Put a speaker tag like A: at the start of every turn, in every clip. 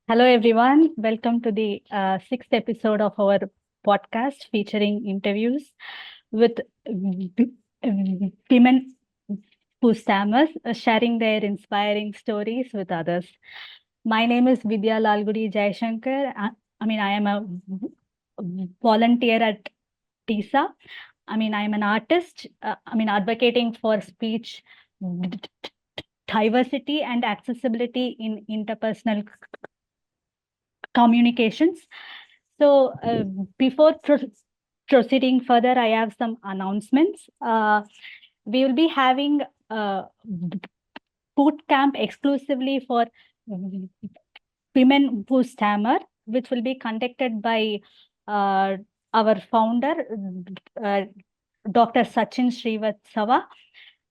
A: Hello, everyone. Welcome to the sixth episode of our podcast featuring interviews with women who stammer, sharing their inspiring stories with others. My name is Vidya Lalgudi Jaishankar. I am a volunteer at Tisa. I am an artist. Advocating for speech diversity and accessibility in interpersonal communications. So, before proceeding further, I have some announcements. We will be having a boot camp exclusively for women who stammer, which will be conducted by uh, our founder, uh, Dr. Sachin Srivatsava.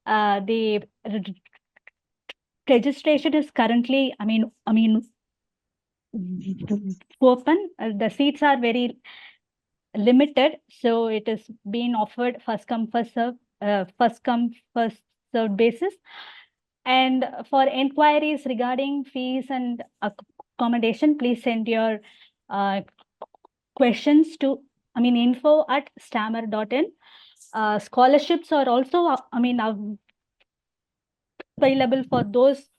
A: The registration is currently, open. The seats are very limited, so it is being offered first come first served basis. And for inquiries regarding fees and accommodation, please send your uh, questions to info@stammer.in. Scholarships are also available for those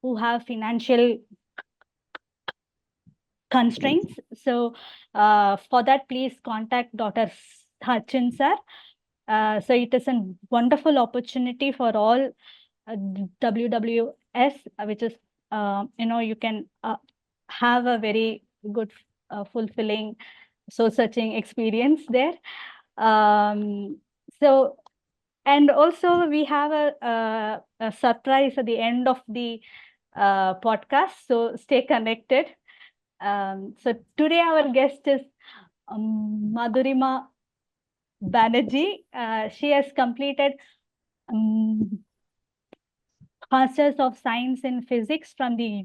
A: who have financial constraints. So for that, please contact Dr. Sachin sir. So it is a wonderful opportunity for all WWS, which is, you can have a very good, fulfilling, soul-searching experience there. So, and also we have a surprise at the end of the podcast. So stay connected. So today our guest is Madhurima Banerjee. She has completed um, Masters of Science in Physics from the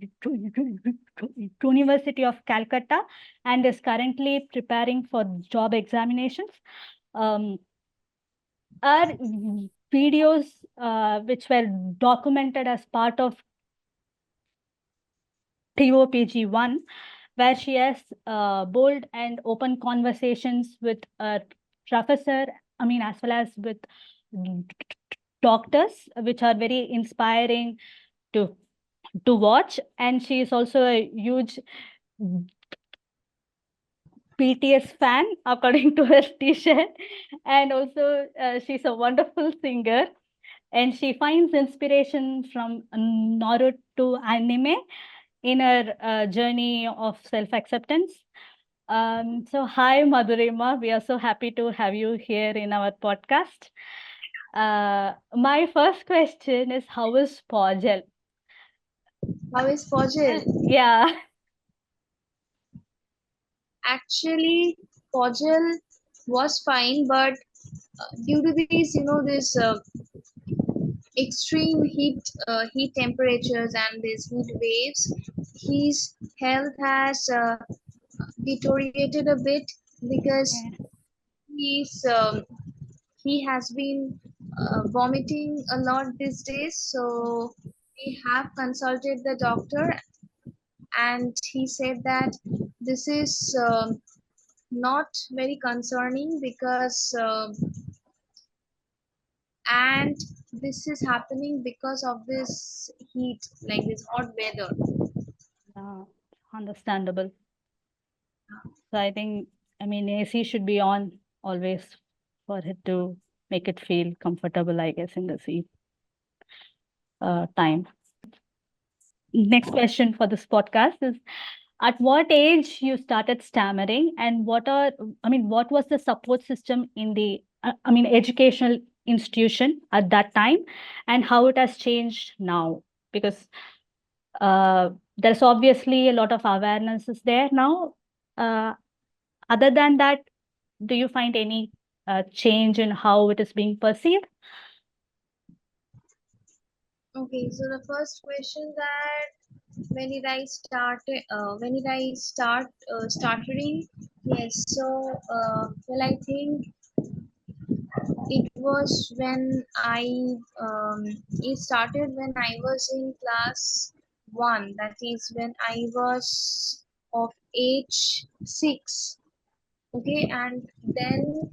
A: University of Calcutta and is currently preparing for job examinations. Our videos, which were documented as part of TOPG 1, where she has bold and open conversations with a professor, as well as with doctors, which are very inspiring to watch. And she is also a huge BTS fan, according to her T-shirt. And also, she's a wonderful singer. And she finds inspiration from Naruto anime in her journey of self-acceptance. So, hi, Madhurima. We are so happy to have you here in our podcast. My first question is, how is Pojel?
B: How is Pojil?
A: Yeah.
B: Actually, Pojil was fine, but due to these, this extreme heat temperatures and these heat waves, his health has deteriorated a bit because
A: Yeah.
B: he's he has been vomiting a lot these days. So we have consulted the doctor, and he said that this is not very concerning because and this is happening because of this heat, like this hot weather.
A: Yeah, understandable. So I think, AC should be on always for it to make it feel comfortable, I guess, in the seat time. Next question for this podcast is, at what age you started stammering, and what was the support system in the, educational institution at that time, and how it has changed now? Because there's obviously a lot of awareness is there now. Uh, Other than that, do you find any change in how it is being perceived?
B: Okay, so the first question that when did I start stuttering? Yes, so well, I think it was when it started when I was in class one, that is when I was of age 6. Okay, and then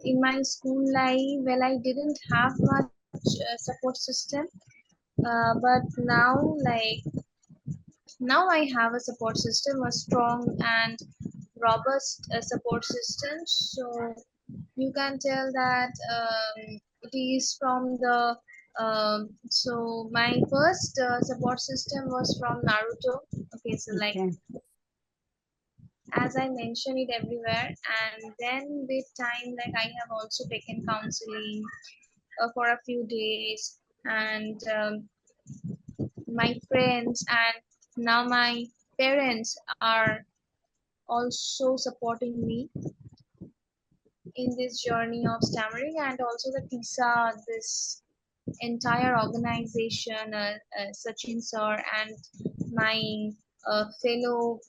B: in my school life, well, I didn't have much support system, but now I have a support system, a strong and robust support system. So you can tell that it is from the so my first support system was from Naruto. Okay, so like
A: Okay.
B: as I mentioned it everywhere, and then with time, like I have also taken counseling for a few days, and my friends and now my parents are also supporting me in this journey of stammering, and also the Tisa, this entire organization, Sachin sir, and my fellow,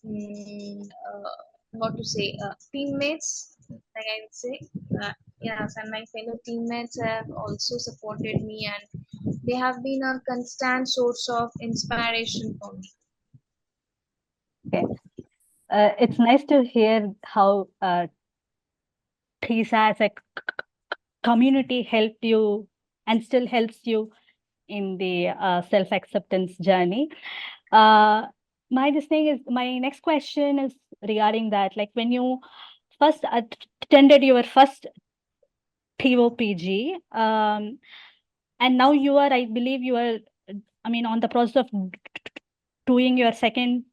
B: what to say, teammates, like I would say. Yes, and my fellow teammates have also supported me, and they have been a constant source of inspiration for me.
A: Okay. It's nice to hear how Tisa as a community helped you and still helps you in the self-acceptance journey. Uh, my next question is regarding that. Like when you first attended your first TOPG, and now you are, I believe you are, I mean, on the process of doing your second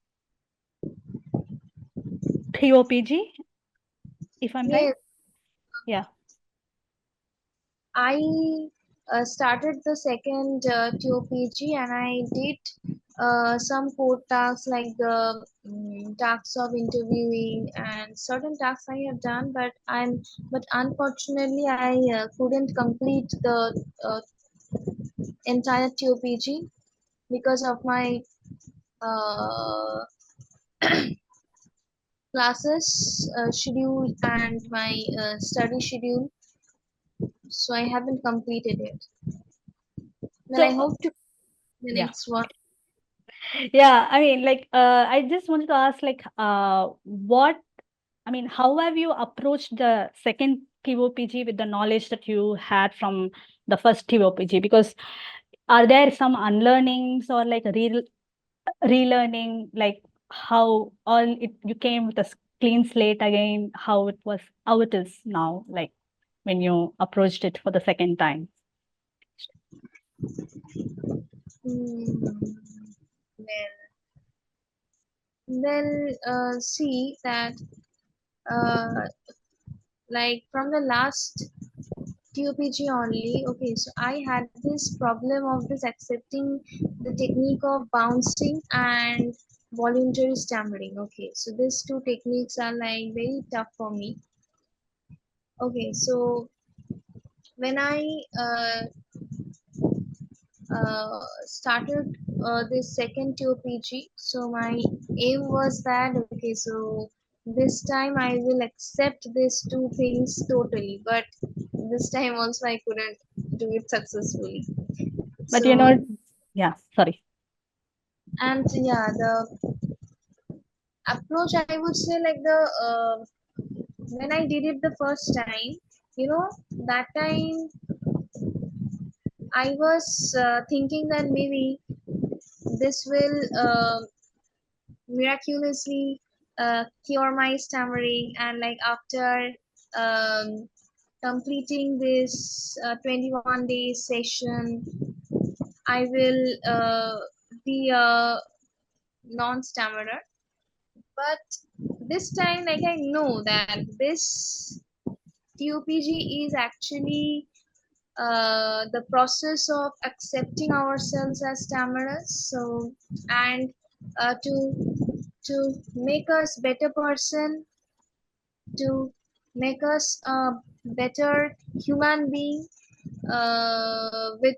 A: TOPG, if I'm right.
B: Yes,
A: Yeah.
B: I started the second TOPG, and I did some code tasks like the tasks of interviewing and certain tasks I have done, but unfortunately I couldn't complete the entire TOPG because of my uh, classes schedule and my study schedule, so I haven't completed it. Well, I
A: So
B: hope to the
A: yeah,
B: next one.
A: yeah. I mean, like, I just wanted to ask, like, what I mean, how have you approached the second TOPG with the knowledge that you had from the first TOPG? Because are there some unlearnings or like relearning, like how all it you came with a clean slate again, how it is now, like when you approached it for the second time?
B: Hmm. See that uh, like from the last TOPG only. Okay, so I had this problem of this accepting the technique of bouncing and voluntary stammering. Okay, so these two techniques are like very tough for me. Okay, so when I started this second TOPG, so my aim was that okay, so this time I will accept these two things totally, but this time also I couldn't do it successfully.
A: But
B: So
A: yeah, sorry.
B: and yeah, the approach I would say like the when I did it the first time, you know, that time I was thinking that maybe this will miraculously cure my stammering, and like after um, completing this 21 days session I will be a non-stammerer. But this time like I know that this TOPG is actually the process of accepting ourselves as stammerers, so and to make us better person, to make us a better human being, with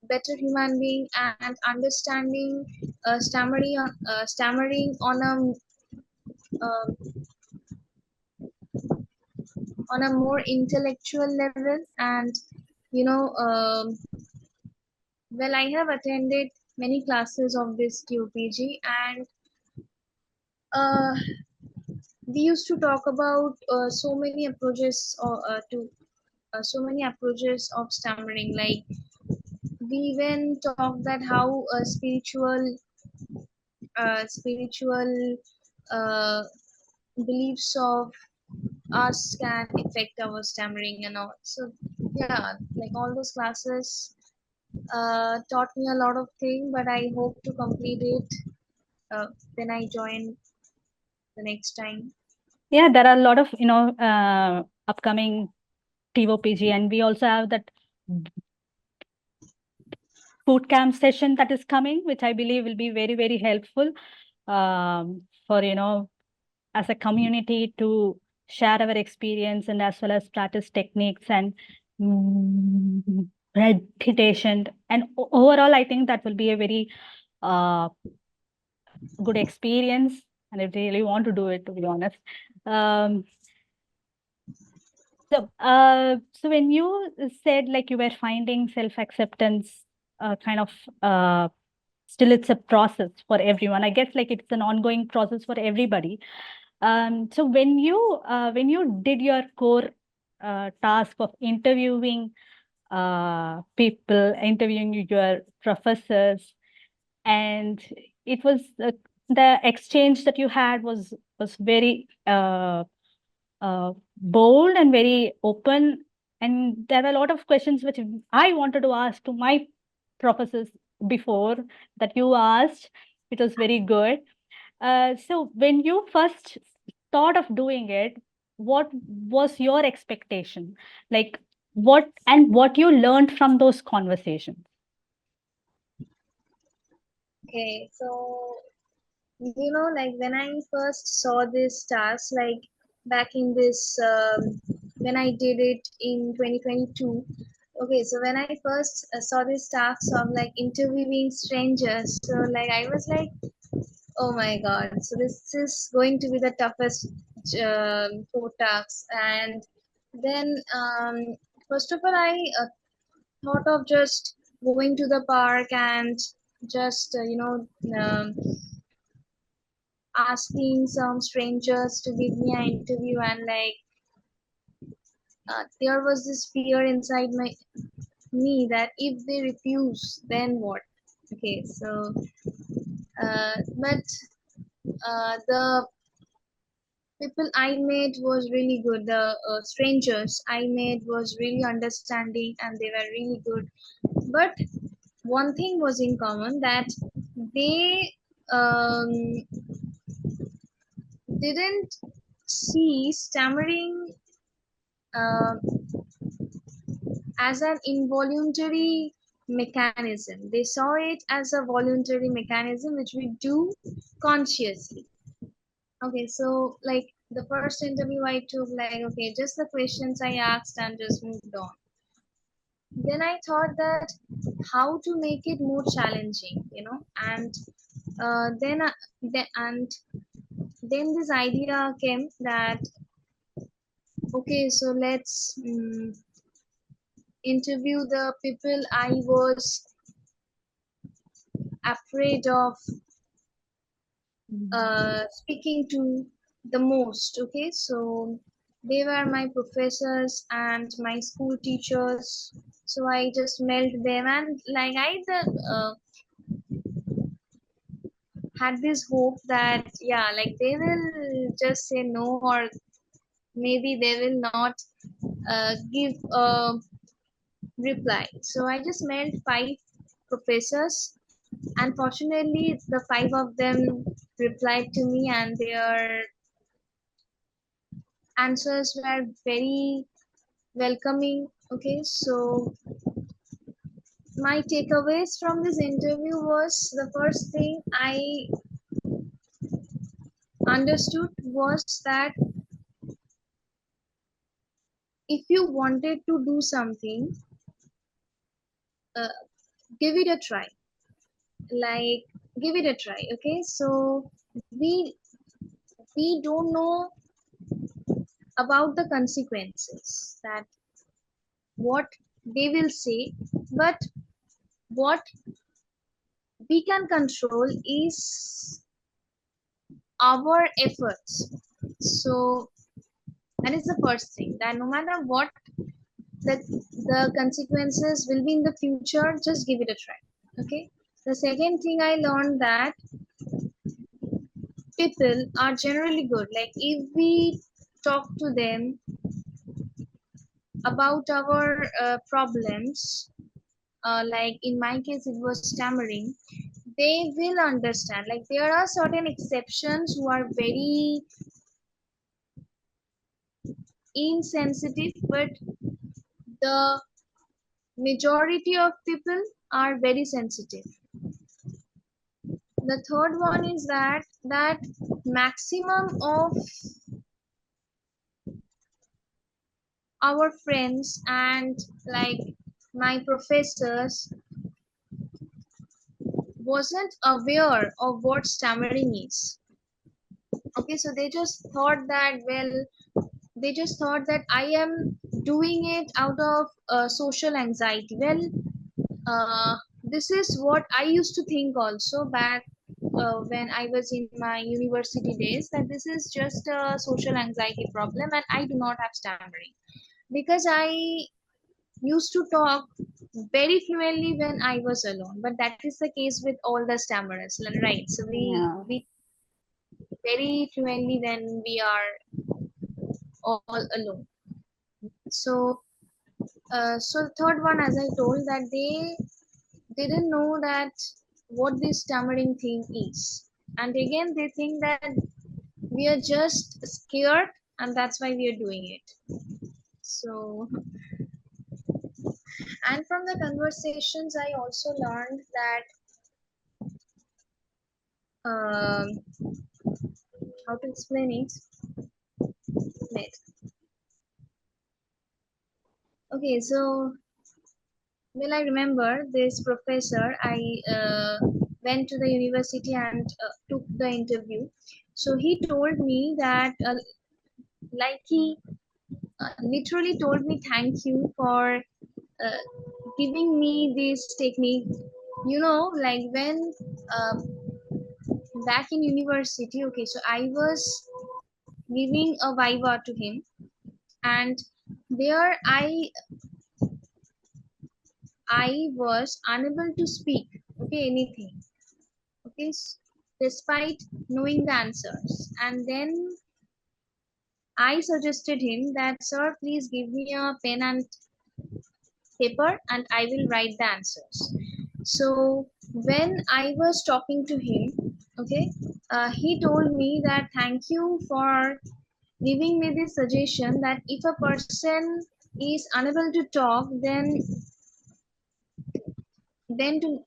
B: better human being and understanding stammering uh, on a more intellectual level, and you know Well, I have attended many classes of this TOPG, and uh, we used to talk about so many approaches of stammering. Like we even talked that how spiritual uh, beliefs of us can affect our stammering and all. So yeah, like all those classes taught me a lot of things, but I hope to complete it uh, when I join the next time.
A: Yeah, there are a lot of, upcoming TOPG, and we also have that boot camp session that is coming, which I believe will be very, very helpful for, as a community to share our experience and as well as practice techniques and meditation. And overall, I think that will be a very uh, good experience. And I really want to do it, to be honest. Um, so when you said like you were finding self-acceptance, kind of still it's a process for everyone. I guess like it's an ongoing process for everybody. So when you did your core task of interviewing people, interviewing your professors, and it was the exchange that you had was very bold and very open. And there are a lot of questions which I wanted to ask to my professors before that you asked. It was very good. So when you first thought of doing it, what was your expectation? Like what you learned from those conversations?
B: Okay, so like when I first saw this task, like back in this when I did it in 2022. Okay, so when I first saw this task of like interviewing strangers, so like I was like, oh my god, so this is going to be the toughest four tasks. And then first of all, I thought of just going to the park and just asking some strangers to give me an interview, and like there was this fear inside me that if they refuse, then what? Okay, so but the people I met was really good. The strangers I met was really understanding, and they were really good. But one thing was in common, that they um, didn't see stammering uh, as an involuntary mechanism. They saw it as a voluntary mechanism which we do consciously. Okay, so like the first interview I took, like, okay, just the questions I asked and just moved on. Then I thought that how to make it more challenging, and then and then this idea came that okay, so let's interview the people I was afraid of speaking to the most. Okay, so they were my professors and my school teachers. So I just met them, and like had this hope that yeah, like they will just say no, or maybe they will not give a reply. So I just met five professors. Unfortunately, the five of them replied to me, and their answers were very welcoming. Okay, so my takeaways from this interview was, the first thing I understood was that if you wanted to do something, uh, give it a try. Like, give it a try. Okay, so we don't know about the consequences, that what they will say, but what we can control is our efforts. So that is the first thing, that no matter what the consequences will be in the future, just give it a try. Okay. The second thing I learned, that people are generally good. Like if we talk to them about our problems, like in my case it was stammering, they will understand. Like there are certain exceptions who are very insensitive, but the majority of people are very sensitive. The third one is that maximum of our friends and like my professors wasn't aware of what stammering is. Okay, so they just thought that, well, they just thought that I am doing it out of social anxiety. Well, uh, this is what I used to think also back when I was in my university days, that this is just a social anxiety problem and I do not have stammering, because I used to talk very fluently when I was alone. But that is the case with all the stammerers, right? So
A: Yeah.
B: we very fluently when we are all alone. So so the third one, as I told, that they didn't know that what this stammering thing is, and again they think that we are just scared and that's why we are doing it. So, and from the conversations I also learned that um, how to explain it. Wait. Okay, so well, I remember this professor. I went to the university and took the interview. So he told me that, like he literally told me, thank you for giving me this technique. You know, like when back in university. Okay, so I was giving a viva to him, and there I was unable to speak. Okay, anything. Okay, despite knowing the answers. And then I suggested him that, sir, please give me a pen and paper and I will write the answers. So when I was talking to him, okay, he told me that thank you for giving me this suggestion, that if a person is unable to talk, then to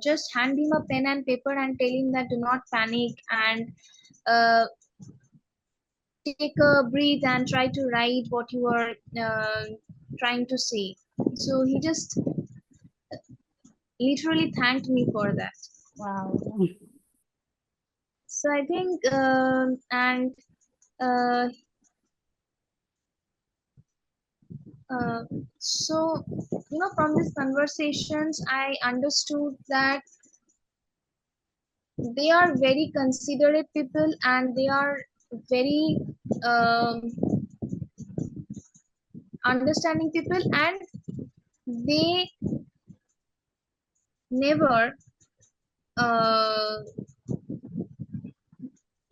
B: just hand him a pen and paper and tell him that do not panic, and uh, take a breath and try to write what you are trying to say. So he just literally thanked me for that.
A: Wow.
B: So I think, and uh, uh, so from these conversations, I understood that they are very considerate people and they are very um, understanding people, and they never uh,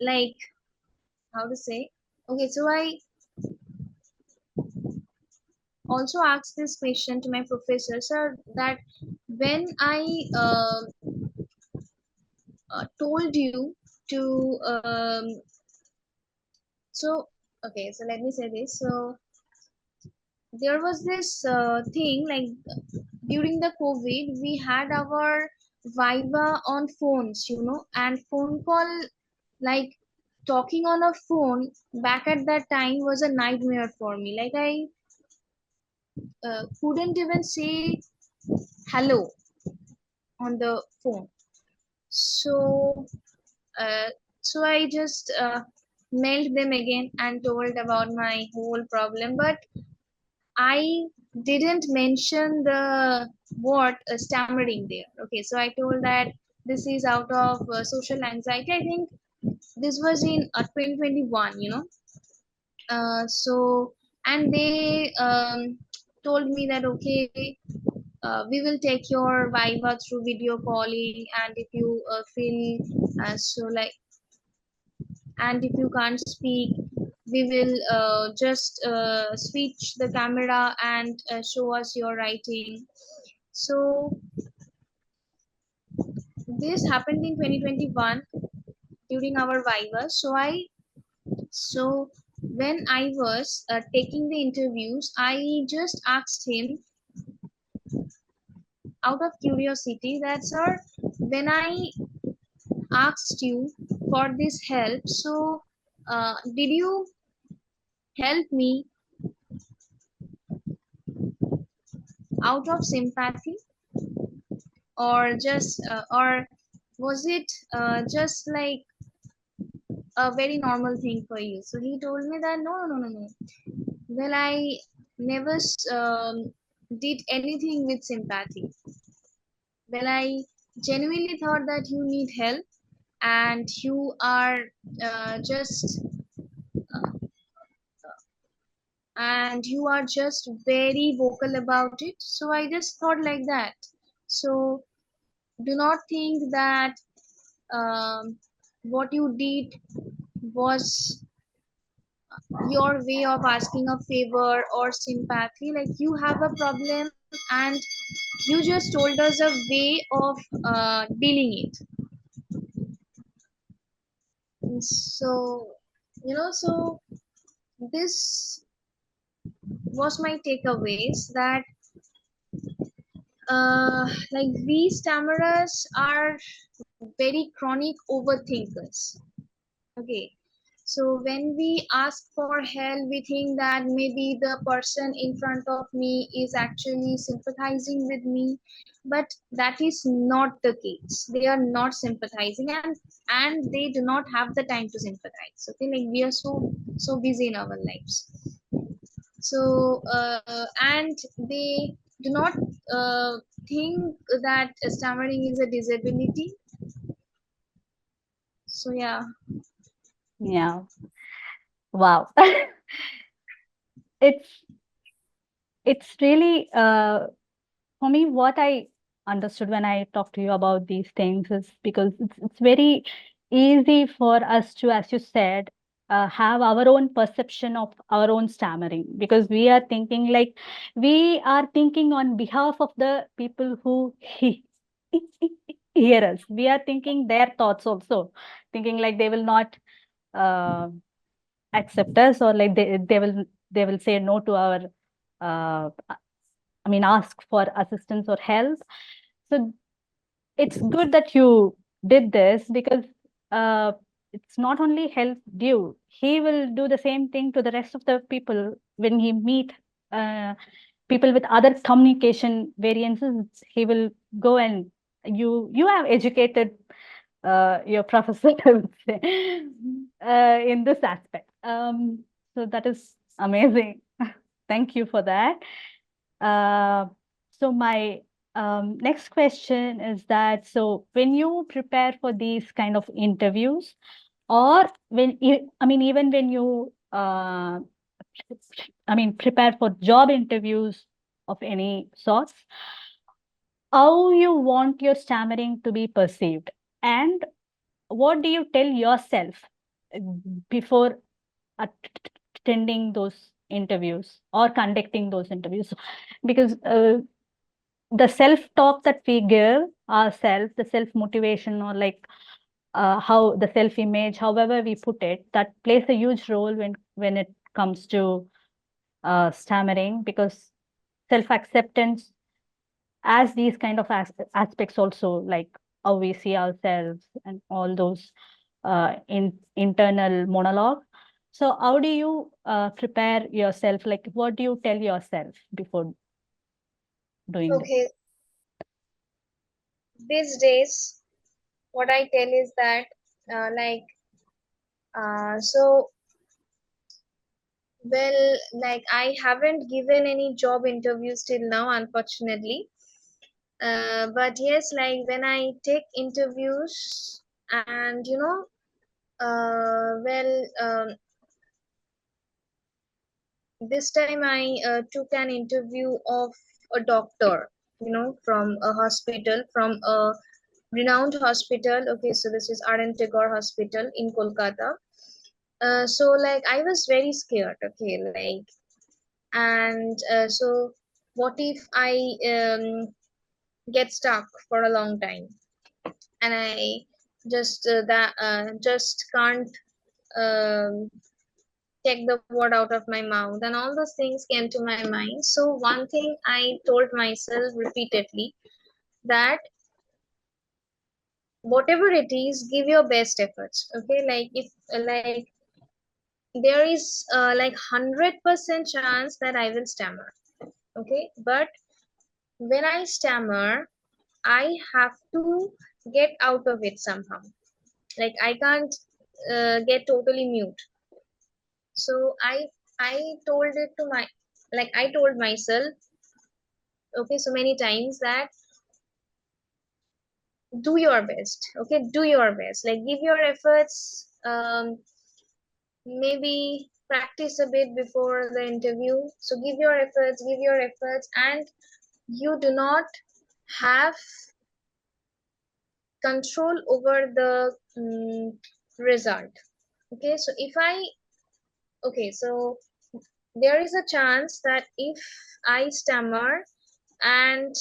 B: like, how to say. Okay, so I also asked this question to my professor, sir, that when I told you to so okay, so let me say this. So there was this thing, like during the COVID, we had our Viva on phones, and phone call, like talking on a phone back at that time was a nightmare for me. Like I couldn't even say hello on the phone. So, uh, so I just mailed them again and told about my whole problem. But I didn't mention the word stammering there. Okay, so I told that this is out of social anxiety. I think this was in 2021, so and they told me that okay, we will take your viva through video calling, and if you feel so like, and if you can't speak, we will just switch the camera and show us your writing. So this happened in 2021 during our viva. So when I was taking the interviews, I just asked him out of curiosity that, sir, when I asked you for this help, so did you help me out of sympathy, or just or was it just like a very normal thing for you? So he told me that no, no, no, no, no. Well, I never did anything with sympathy. Well, I genuinely thought that you need help, and you are just very vocal about it. So I just thought like that. So do not think that um, what you did was your way of asking a favor or sympathy. Like, you have a problem, and you just told us a way of dealing it. So so this was my takeaways, that like, we stammerers are very chronic overthinkers. Okay. So when we ask for help, we think that maybe the person in front of me is actually sympathizing with me, but that is not the case. They are not sympathizing, and they do not have the time to sympathize. Okay, like, we are so busy in our lives. So and they do not uh, think that stammering is a disability. So yeah.
A: Yeah. Wow. it's it's really for me, what I understood when I talk to you about these things is because it's very easy for us to, as you said, have our own perception of our own stammering, because we are thinking like we are thinking on behalf of the people who hear us. We are thinking their thoughts also, thinking like they will not uh, accept us, or like they will say no to our uh, ask for assistance or help. So it's good that you did this, because uh, it's not only helped you, he will do the same thing to the rest of the people when he meet uh, people with other communication variances. He will go and you have educated your professor, I would say, in this aspect. So that is amazing. Thank you for that. Uh, so my next question is that, so when you prepare for these kind of interviews, or when you, even when you prepare for job interviews of any sorts, how you want your stammering to be perceived, and what do you tell yourself uh, before attending those interviews or conducting those interviews? Because the self talk that we give ourselves, the self motivation, or like how the self image, however we put it, that plays a huge role when it comes to stammering, because self acceptance as these kind of aspects also, like how we see ourselves and all those internal monologue. So how do you prepare yourself, like what do you tell yourself before doing this?
B: Okay, these days, what I tell is that, like, so Well, like I haven't given any job interviews till now, unfortunately. But yes, like when I take interviews, and this time I took an interview of a doctor, from a hospital, from a renowned hospital. Okay, so this is RN Tagore Hospital in Kolkata. So like I was very scared. Okay, like, and so what if I get stuck for a long time, and I just can't um, take the word out of my mouth, and all those things came to my mind. So one thing I told myself repeatedly, that whatever it is, give your best efforts. Okay, like if like there is like 100% chance that I will stammer. Okay, but when I stammer, I have to get out of it somehow. Like I can't get totally mute. So I told it to my like I told myself, okay, so many times, that do your best. Okay, do your best. Like give your efforts. Maybe practice a bit before the interview. So give your efforts, and you do not have control over the result. Okay, so so there is a chance that if I stammer, and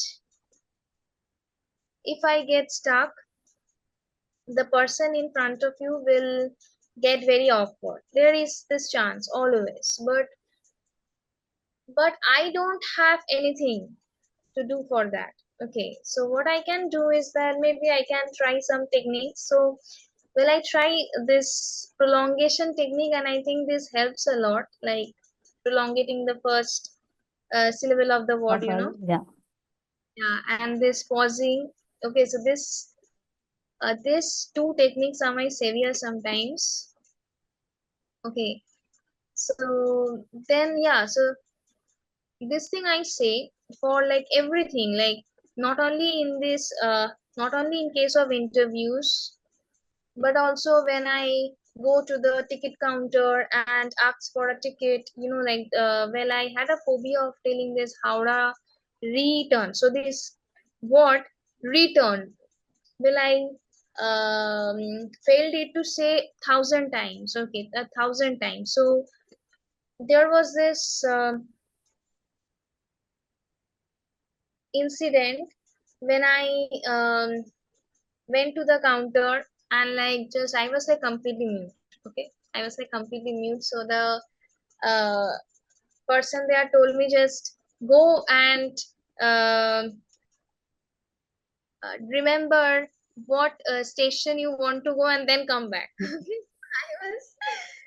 B: if I get stuck, the person in front of you will get very awkward. There is this chance always, but I don't have anything to do for that. Okay, so what I can do is that maybe I can try some techniques. So well, I try this prolongation technique, and I think this helps a lot, like prolongating the first syllable of the word,
A: Yeah.
B: yeah, and this pausing. Okay, so these two techniques are my savior sometimes. Okay, so then yeah, so this thing I say for like everything, like not only in this, not only in case of interviews, but also when I go to the ticket counter and ask for a ticket, like well, I had a phobia of telling this Howrah return. So this what return will I failed it to say 1,000 times. Okay, 1,000 times. So there was this incident when I went to the counter, and like just I was like completely mute. Okay, I was like completely mute. So the uh, person there told me, just go and remember what station you want to go, and then come back. I was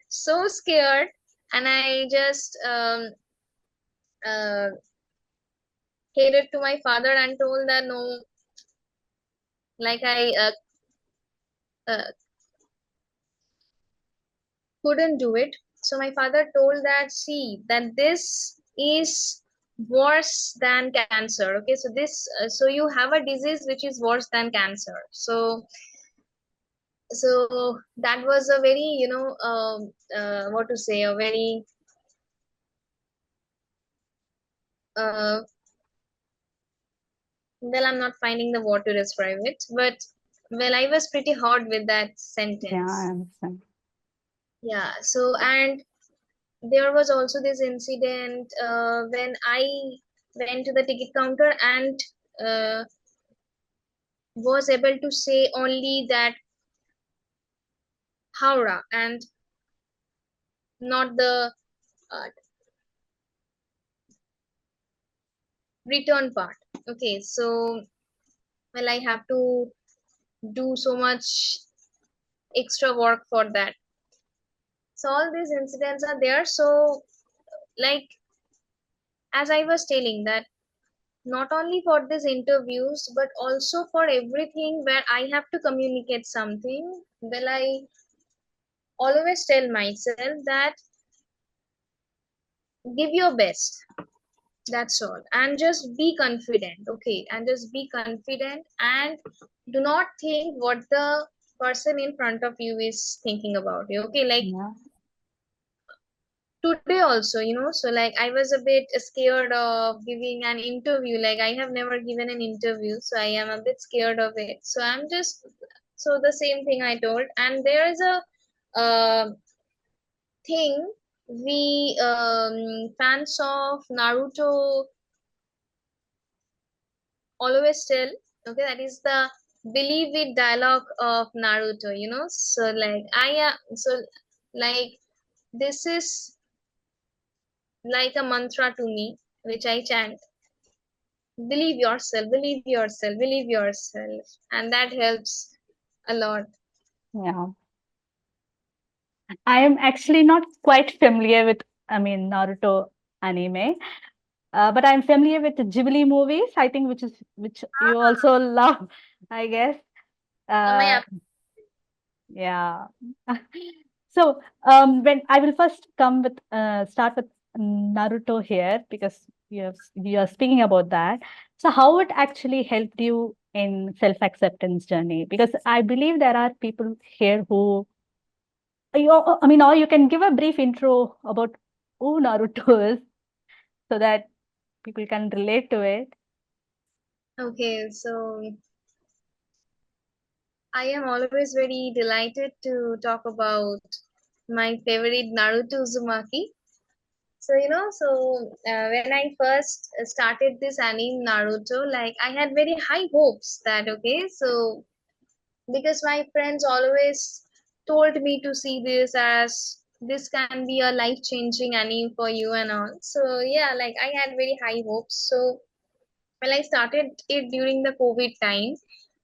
B: so scared, and I just uh, headed to my father and told that no, like I uh, couldn't do it. So my father told that, see, that this is worse than cancer. Okay, so so you have a disease which is worse than cancer. So that was a very, what to say, a very uh, well, I'm not finding the word to describe it, but well, I was pretty hard with that
A: Yeah, I
B: sentence.
A: understand.
B: Yeah. So and there was also this incident when I went to the ticket counter and uh, was able to say only that Howrah and not the uh, return part. Okay, so well, I have to do so much extra work for that. So all these incidents are there. So like as I was telling that not only for these interviews, but also for everything where I have to communicate something, well, I always tell myself that give your best. That's all. And just be confident. Okay. And just be confident and do not think what the person in front of you is thinking about you. Okay. Like
A: Yeah.
B: today also, so like I was a bit scared of giving an interview. Like I have never given an interview, so I am a bit scared of it. So I'm just, so the same thing I told. And there is a thing we fans of Naruto always tell. Okay, that is the believe it dialogue of Naruto. So like I am, so like this is like a mantra to me, which I chant: believe yourself, believe yourself, believe yourself. And that helps a lot.
A: Yeah. I am actually not quite familiar with, Naruto anime, but I'm familiar with the Ghibli movies. I think which you also love, I guess. Uh,
B: My
A: yeah. So, when I will first start with Naruto here because you are speaking about that. So, how it actually helped you in self-acceptance journey? Because I believe there are people here who, or you can give a brief intro about who Naruto is so that people can relate to it.
B: Okay, so I am always very delighted to talk about my favorite Naruto Uzumaki. So when I first started this anime Naruto, like I had very high hopes that, okay, so because my friends always told me to see this as this can be a life changing anime for you and all. So yeah, like I had very high hopes. So well, I started it during the COVID time,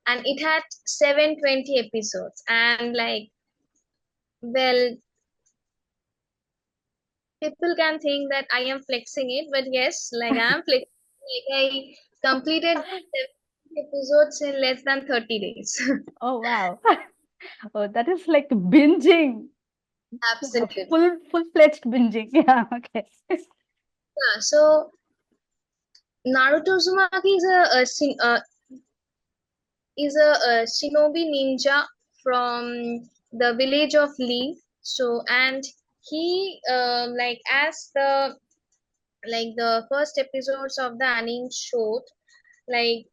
B: and it had 720 episodes. And like, well, people can think that I am flexing it, but yes, like I am flexing. Like I completed 70 episodes in less than 30 days.
A: Oh wow. Oh, that is like binging.
B: Absolutely.
A: Full-fledged binging. Yeah, okay.
B: Yeah, so Naruto Uzumaki is a shinobi ninja from the village of Lee. So and he like as the first episodes of the anime showed, like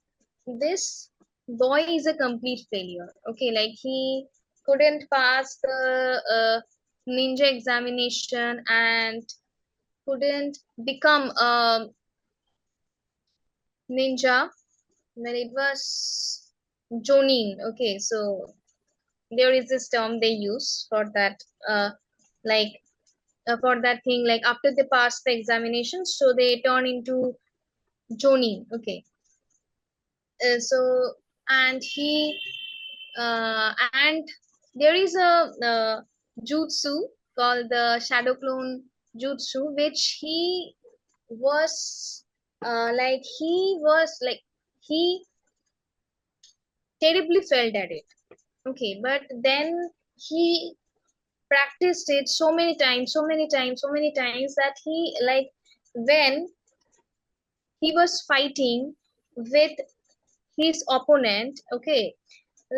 B: this boy is a complete failure. Okay, like he couldn't pass the ninja examination and couldn't become a ninja when it was Jonin. Okay, so there is this term they use for that, like for that thing. Like after they pass the examination, so they turn into Jonin. Okay, so and he and there is a jutsu called the Shadow Clone Jutsu, which was he terribly failed at it. Okay, but then he practiced it so many times, so many times, so many times that he, like, when he was fighting with his opponent, okay,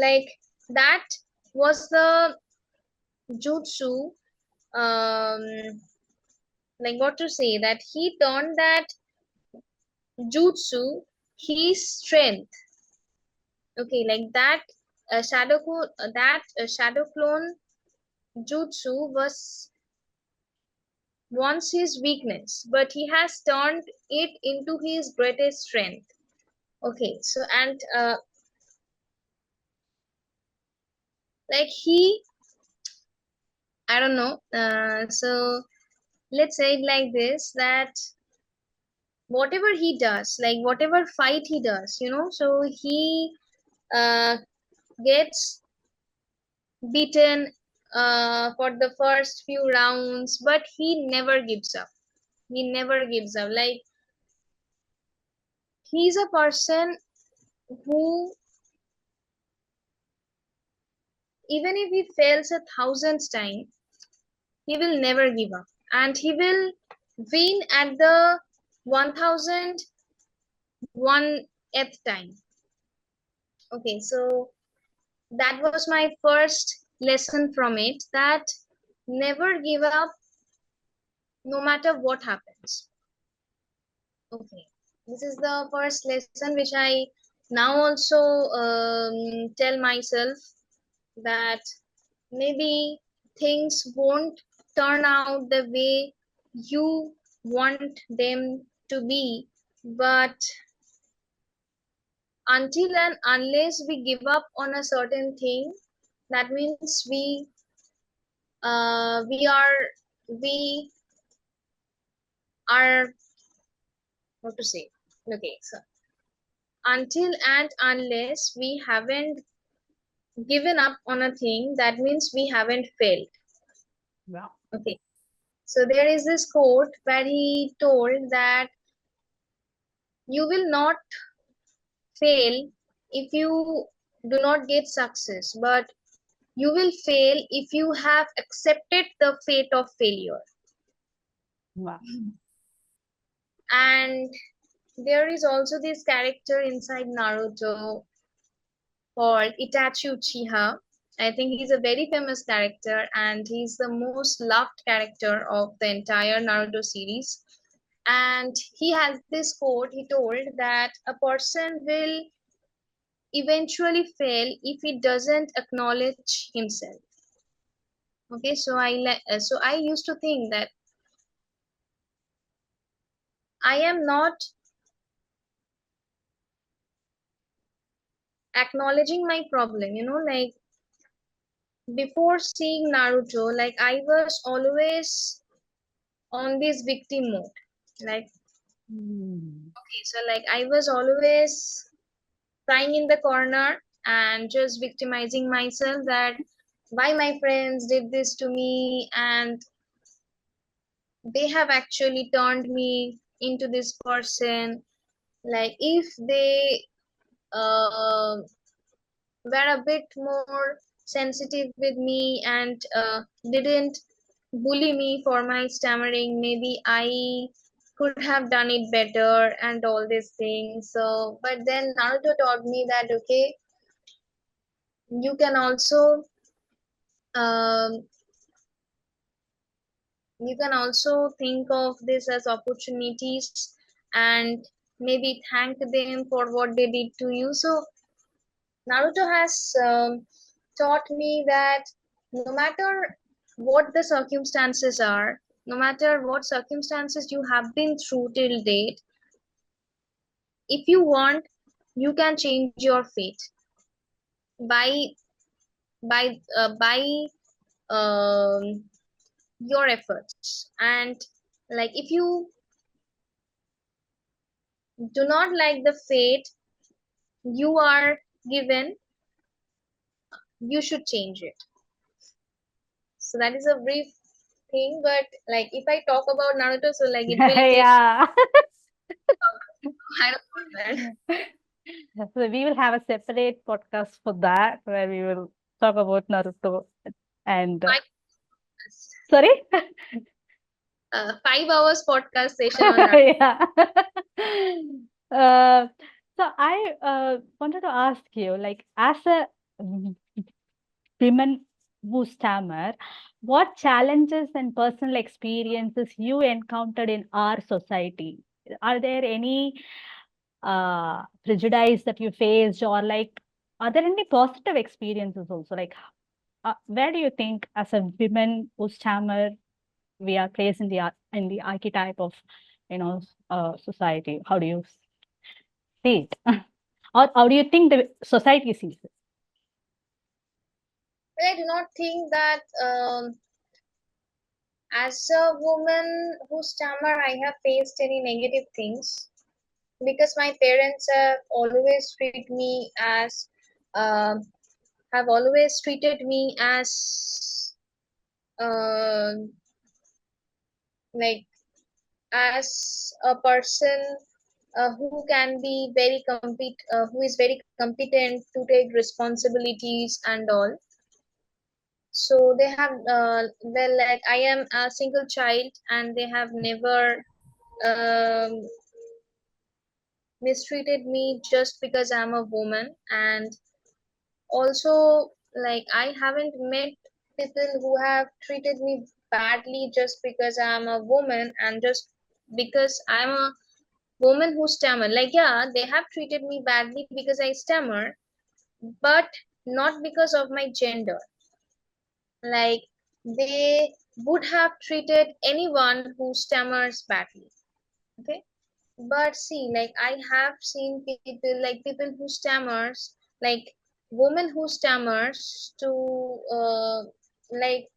B: like that was the jutsu, um like what to say, that he turned that jutsu his strength. Okay, like that shadow clone jutsu was once his weakness, but he has turned it into his greatest strength. Okay, so and like I don't know. So let's say it like this, that whatever he does, like whatever fight he does, so he uh, gets beaten for the first few rounds, but he never gives up. He never gives up. Like he's a person who, even if he fails a thousandth time, he will never give up, and he will. Win at the 1001th time. Okay, so that was my first lesson from it, that never give up no matter what happens. Okay, this is the first lesson which I now also tell myself, that maybe things won't turn out the way you want them to be, but until and unless we give up on a certain thing, that means we are what to say. Okay, so until and unless we haven't given up on a thing, that means we haven't failed.
A: Wow.
B: Okay, so there is this quote where he told that you will not fail if you do not get success, but you will fail if you have accepted the fate of failure.
A: Wow.
B: And there is also this character inside Naruto called Itachi Uchiha. I think he's a very famous character and he's the most loved character of the entire Naruto series. And he has this quote, he told that a person will eventually fail if he doesn't acknowledge himself. Okay, so I used to think that I am not acknowledging my problem, like before seeing Naruto, like I was always on this victim mode. Like, okay, so like I was always crying in the corner and just victimizing myself, that why my friends did this to me and they have actually turned me into this person. Like, if they uh, were a bit more sensitive with me and didn't bully me for my stammering, maybe I could have done it better and all these things. So, but then Naruto taught me that okay, you can also um, think of this as opportunities and maybe thank them for what they did to you. So Naruto has taught me that no matter what the circumstances are, no matter what circumstances you have been through till date, if you want, you can change your fate by by your efforts. And like, if you do not like the fate you are given, you should change it. So that is a brief thing, but like if I talk about Naruto, so like it will take
A: Yeah.
B: I don't know that.
A: So we will have a separate podcast for that where we will talk about Naruto and
B: Five,
A: sorry.
B: 5 hours podcast session on Naruto.
A: Yeah. Uh, so I wanted to ask you, like, as a women who stammer, what challenges and personal experiences you encountered in our society? Are there any prejudice that you faced, or like, are there any positive experiences also? Like, where do you think, as a women who stammer, we are placed in the archetype of, society? How do you see it? Or how do you think the society sees it?
B: But I do not think that as a woman who stammer, I have faced any negative things, because my parents uh, have always treated me as uh, like as a person who is very competent to take responsibilities and all. So they have, well, like I am a single child, and they have never um, mistreated me just because I'm a woman. And also, like, I haven't met people who have treated me badly just because I'm a woman and just because I'm a woman who stammer. Like, yeah, they have treated me badly because I stammer, but not because of my gender. Like, they would have treated anyone who stammers badly. Okay. But see, like, I have seen people, like people who stammers, like women who stammers to, like,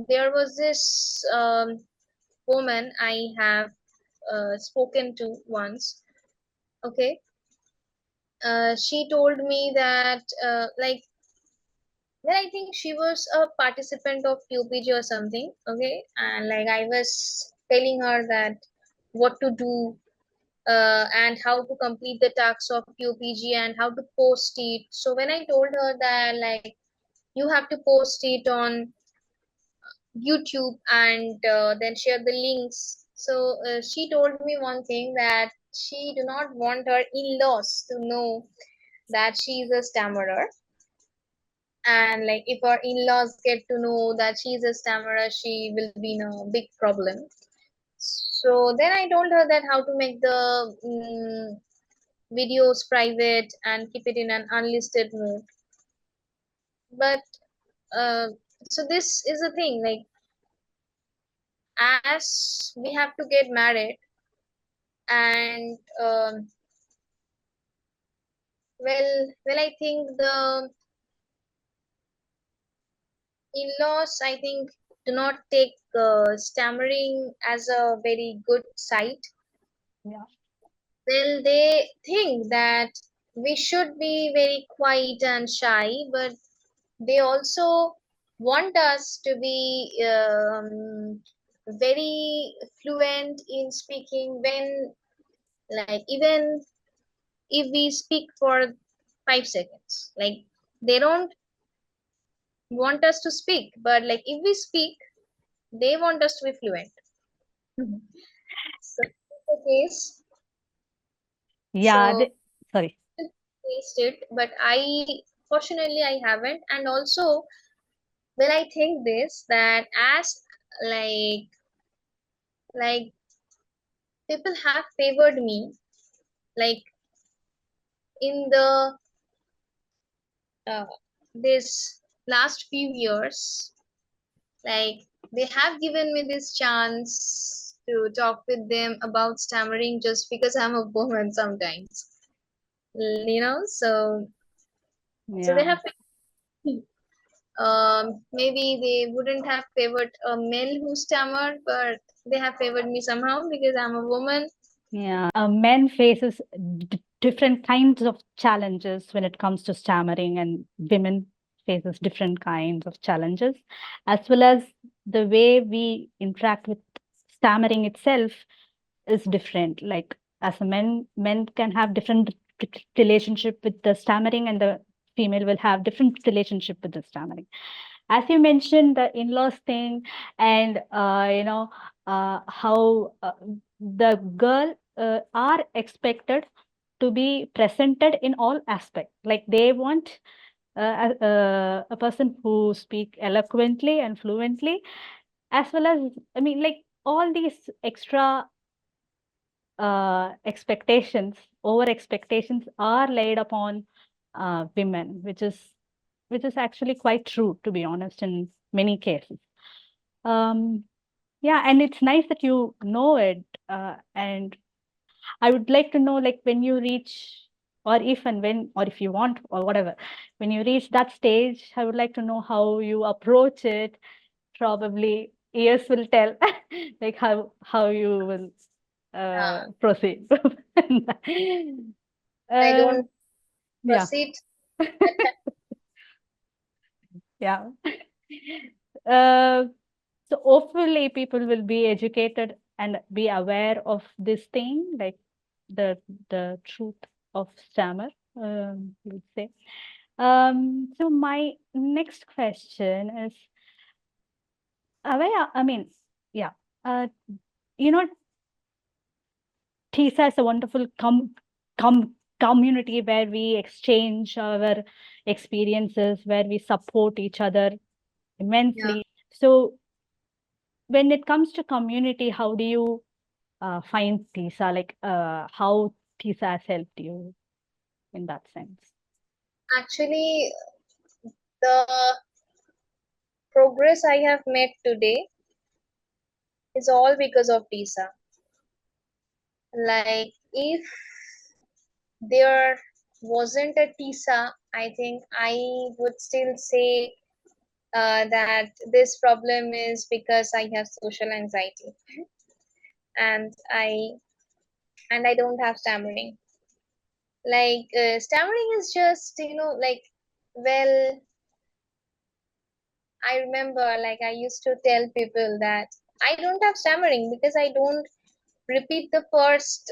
B: there was this woman I have spoken to once. Okay. She told me that, like, well, I think she was a participant of TOPG or something. Okay. And like, I was telling her that what to do, and how to complete the tasks of TOPG and how to post it. So when I told her that, like, you have to post it on YouTube and then share the links. So she told me one thing, that she do not want her in-laws to know that she is a stammerer. And like, if her in-laws get to know that she is a stammerer, she will be in a big problem. So then I told her that how to make the videos private and keep it in an unlisted mode. But uh, so this is the thing, like, as we have to get married, and well, I think the in-laws, I think, do not take stammering as a very good sight.
A: Yeah.
B: Well, they think that we should be very quiet and shy, but they also want us to be very fluent in speaking, when, like, even if we speak for 5 seconds, like, they don't want us to speak, but like, if we speak, they want us to be fluent.
A: Mhm.
B: So that's the case.
A: Yeah.
B: So
A: Sorry.
B: I taste it, but I, fortunately, I haven't. And also, well, I think this, that as, like like people have favored me, like, in the uh, this last few years, like, they have given me this chance to talk with them about stammering just because I'm a woman sometimes. So they
A: Yeah.
B: have, maybe they wouldn't have favored a male who stammered, but they have favored me somehow because I'm a woman.
A: Yeah, men faces different kinds of challenges when it comes to stammering, and women faces different kinds of challenges, as well as the way we interact with stammering itself is different. Like, as a men can have different relationship with the stammering, and the female will have different relationship with the stammering. As you mentioned, the in-laws thing, and how the girl are expected to be presented in all aspects. Like, they want a person who speak eloquently and fluently, as well as, I mean, like, all these extra expectations, over expectations are laid upon women, which is actually quite true, to be honest, in many cases. Um, yeah, and it's nice that you know it. And I would like to know, like, when you reach, or if and when, or if you want, or whatever, when you reach that stage, I would like to know how you approach it. Probably years will tell, like, how you will proceed.
B: I
A: uh,
B: don't
A: yeah,
B: proceed.
A: yeah. Uh, so hopefully people will be educated and be aware of this thing, like the truth of stammer, you would say. So my next question is, I mean, yeah, uh, you know, TISA is a wonderful community where we exchange our experiences, where we support each other
B: Yeah.
A: immensely. So when it comes to community, how do you find TISA? Like, how TISA has helped you in that sense?
B: Actually, the progress I have made today is all because of Tisa. Like, if there wasn't a Tisa, I think I would still say that this problem is because I have social anxiety and I don't have stammering. Like stammering is just like, well, I remember, like, I used to tell people that I don't have stammering because I don't repeat the first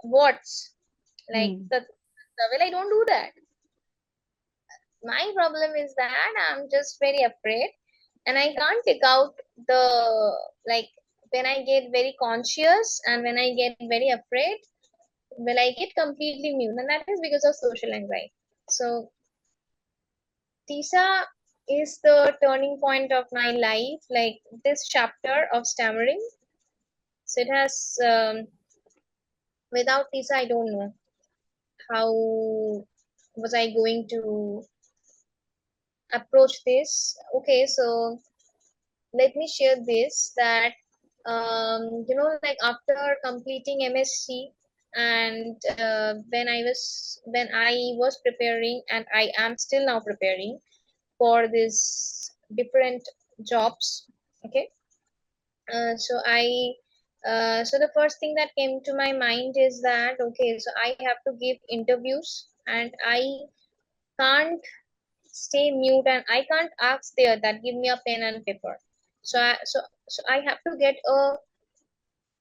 B: words, like
A: Mm,
B: the well, I don't do that. My problem is that I'm just very afraid and I can't take out the, like, when I get very conscious and when I get very afraid, well, I get completely mute, and that is because of social anxiety. So Tisa is the turning point of my life, like this chapter of stammering. So it has, without Tisa, I don't know how was I going to approach this. Okay, so let me share this that, like, after completing MSc, and when I was preparing, and I am still now preparing for this different jobs. Okay, so the first thing that came to my mind is that, okay, so I have to give interviews and I can't stay mute and I can't ask there that give me a pen and paper. So I have to get a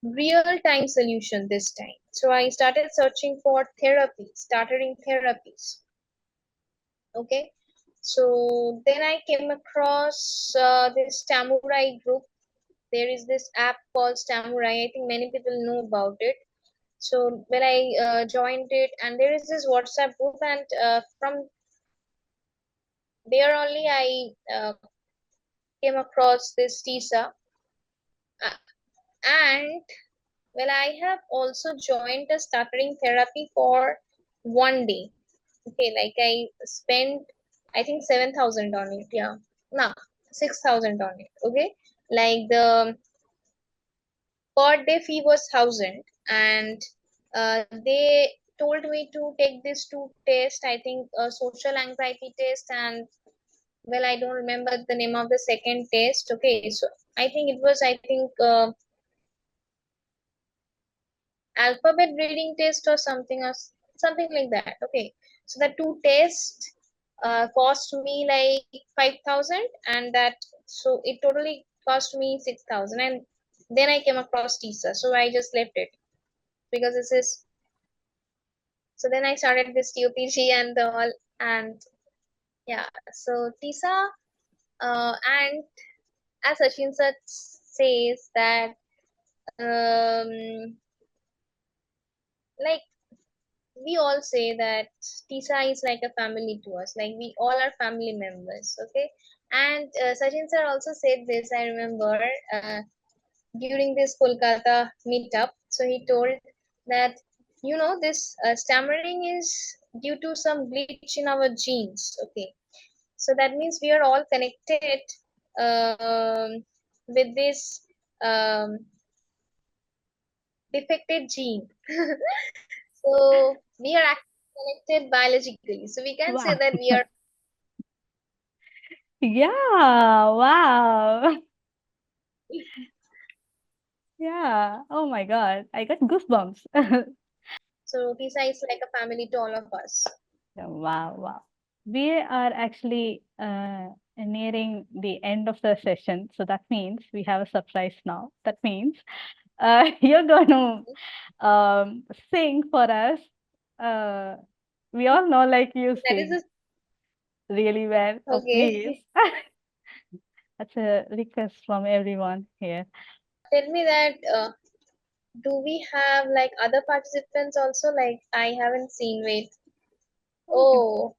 B: real time solution this time. So I started searching for therapy, startering therapies. Okay, so then I came across this Samurai group. There is this app called Samurai. I think many people know about it. So when I joined it, and there is this WhatsApp group, and from there only I came across this Tisa, uh, and well, I have also joined a stuttering therapy for one day. Okay, like I spent, I think 7,000 on it. Yeah, no, 6,000 on it. Okay, like the per day fee was 1,000, and they told me to take these two tests. I think a social anxiety test, and well, I don't remember the name of the second test. Okay, so I think it was, I think, alphabet reading test or something, or something like that. Okay, so the two tests cost me like 5,000, and that, so it totally cost me 6,000. And then I came across Tisa, so I just left it because this is, so then I started this TOPG and all. And yeah, so Tisa, and as Sachin sir says that, like, we all say that Tisa is like a family to us. Like, we all are family members. Okay, and Sachin sir also said this. I remember during this Kolkata meetup. So he told that, this stammering is due to some glitch in our genes. Okay, so that means we are all connected with this defected gene. So we are actually connected biologically. So we can say
A: wow.
B: that we are.
A: Yeah, wow. Yeah. Oh my God. I got goosebumps.
B: So Tisa is like a family to all of us.
A: Wow, wow. We are actually nearing the end of the session. So that means we have a surprise now. That means you're going to sing for us uh, we all know like you
B: That is
A: sing really well. Oh, please.
B: okay.
A: That's a request from everyone here.
B: Tell me that do we have like other participants also? Like I haven't seen. Wait.
A: Okay.
B: Oh,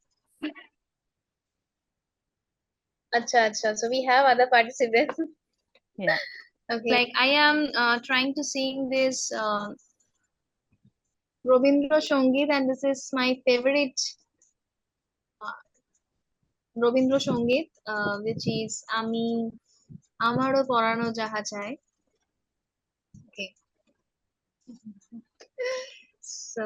B: acha acha. So we have other participants.
A: Yeah.
B: Okay. Like I am trying to sing this Robindra Songit, and this is my favorite Robindra Songit, which is Ami Amaro Porano Jaha Chai. Okay. So